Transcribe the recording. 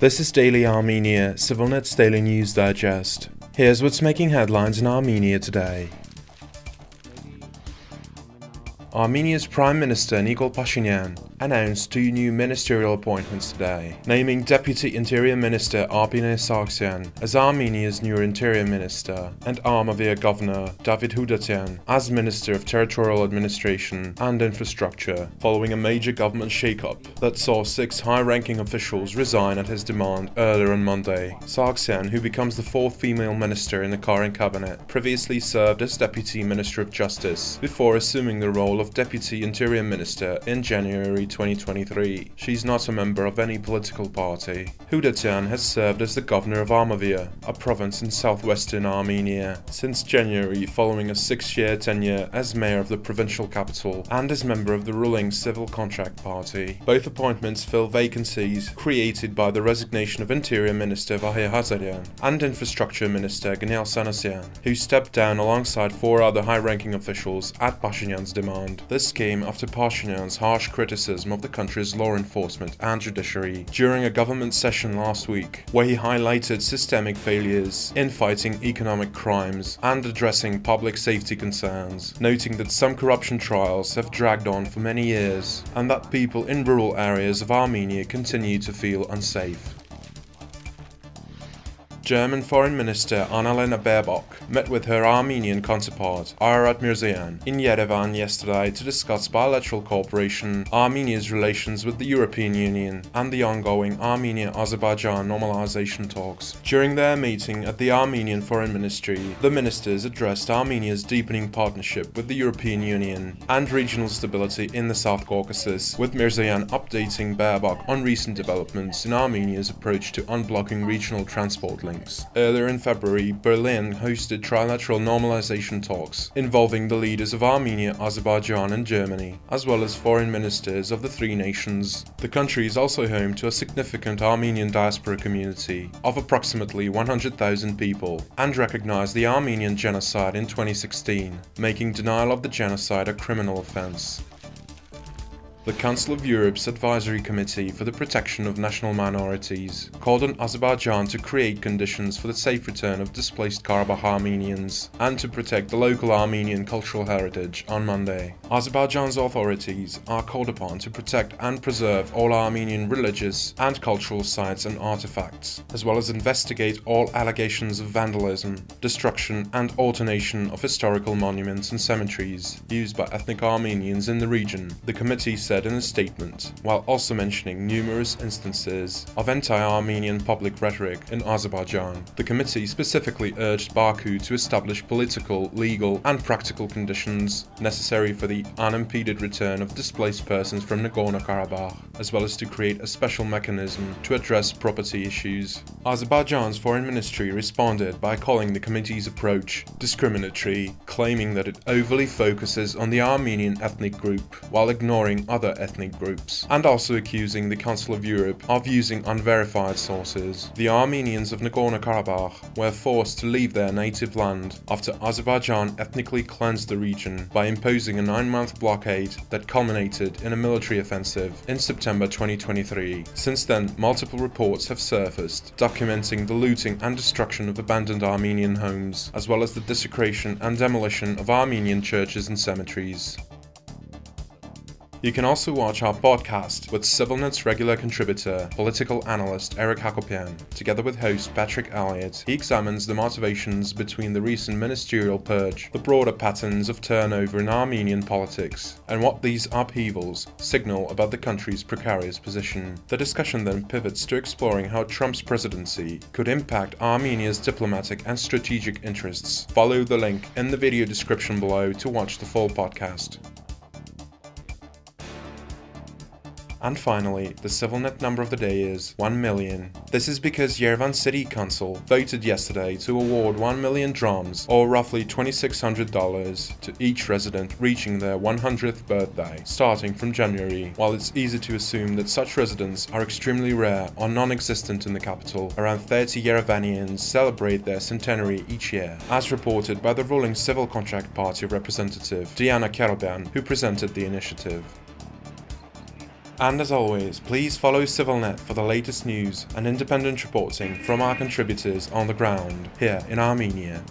This is Daily Armenia, CivilNet's daily news digest. Here's what's making headlines in Armenia today. Armenia's Prime Minister Nikol Pashinyan announced two new ministerial appointments today, naming Deputy Interior Minister Arpine Sargsyan as Armenia's new Interior Minister and Armavir Governor Davit Khudatyan as Minister of Territorial Administration and Infrastructure, following a major government shake-up that saw 6 high-ranking officials resign at his demand earlier on Monday. Sargsyan, who becomes the 4th female minister in the current cabinet, previously served as Deputy Minister of Justice before assuming the role of Deputy Interior Minister in January 2023. She's not a member of any political party. Khudatyan has served as the governor of Armavir, a province in southwestern Armenia, since January, following a 6-year tenure as mayor of the provincial capital and as member of the ruling Civil Contract Party. Both appointments fill vacancies created by the resignation of Interior Minister Armenia-Azerbaijan and Infrastructure Minister Sargsyan, who stepped down alongside 4 other high-ranking officials at Pashinyan's demand. This came after Pashinyan's harsh criticism of the country's law enforcement and judiciary during a government session last week, where he highlighted systemic failures in fighting economic crimes and addressing public safety concerns, noting that some corruption trials have dragged on for many years and that people in rural areas of Armenia continue to feel unsafe. German Foreign Minister Annalena Baerbock met with her Armenian counterpart, Ararat Mirzoyan, in Yerevan yesterday to discuss bilateral cooperation, Armenia's relations with the European Union, and the ongoing Armenia-Azerbaijan normalization talks. During their meeting at the Armenian Foreign Ministry, the ministers addressed Armenia's deepening partnership with the European Union and regional stability in the South Caucasus, with Mirzoyan updating Baerbock on recent developments in Armenia's approach to unblocking regional transport links. Earlier in February, Berlin hosted trilateral normalization talks involving the leaders of Armenia, Azerbaijan and Germany, as well as foreign ministers of the 3 nations. The country is also home to a significant Armenian diaspora community of approximately 100,000 people and recognized the Armenian genocide in 2016, making denial of the genocide a criminal offense. The Council of Europe's Advisory Committee for the Protection of National Minorities called on Azerbaijan to create conditions for the safe return of displaced Karabakh Armenians and to protect the local Armenian cultural heritage on Monday. Azerbaijan's authorities are called upon to protect and preserve all Armenian religious and cultural sites and artifacts, as well as investigate all allegations of vandalism, destruction and alternation of historical monuments and cemeteries used by ethnic Armenians in the region, the committee said in a statement, while also mentioning numerous instances of anti-Armenian public rhetoric in Azerbaijan. The committee specifically urged Baku to establish political, legal and practical conditions necessary for the unimpeded return of displaced persons from Nagorno-Karabakh, as well as to create a special mechanism to address property issues. Azerbaijan's foreign ministry responded by calling the committee's approach discriminatory, claiming that it overly focuses on the Armenian ethnic group while ignoring other ethnic groups, and also accusing the Council of Europe of using unverified sources. The Armenians of Nagorno-Karabakh were forced to leave their native land after Azerbaijan ethnically cleansed the region by imposing a 9-month blockade that culminated in a military offensive in September 2023. Since then, multiple reports have surfaced documenting the looting and destruction of abandoned Armenian homes, as well as the desecration and demolition of Armenian churches and cemeteries. You can also watch our podcast with CivilNet's regular contributor, political analyst Eric Hakopian. Together with host Patrick Elliott, he examines the motivations between the recent ministerial purge, the broader patterns of turnover in Armenian politics, and what these upheavals signal about the country's precarious position. The discussion then pivots to exploring how Trump's presidency could impact Armenia's diplomatic and strategic interests. Follow the link in the video description below to watch the full podcast. And finally, the CivilNet number of the day is 1 million. This is because Yerevan City Council voted yesterday to award 1 million drams, or roughly $2,600, to each resident reaching their 100th birthday, starting from January. While it's easy to assume that such residents are extremely rare or non-existent in the capital, around 30 Yerevanians celebrate their centenary each year, as reported by the ruling Civil Contract Party representative Diana Karaban, who presented the initiative. And as always, please follow CivilNet for the latest news and independent reporting from our contributors on the ground here in Armenia.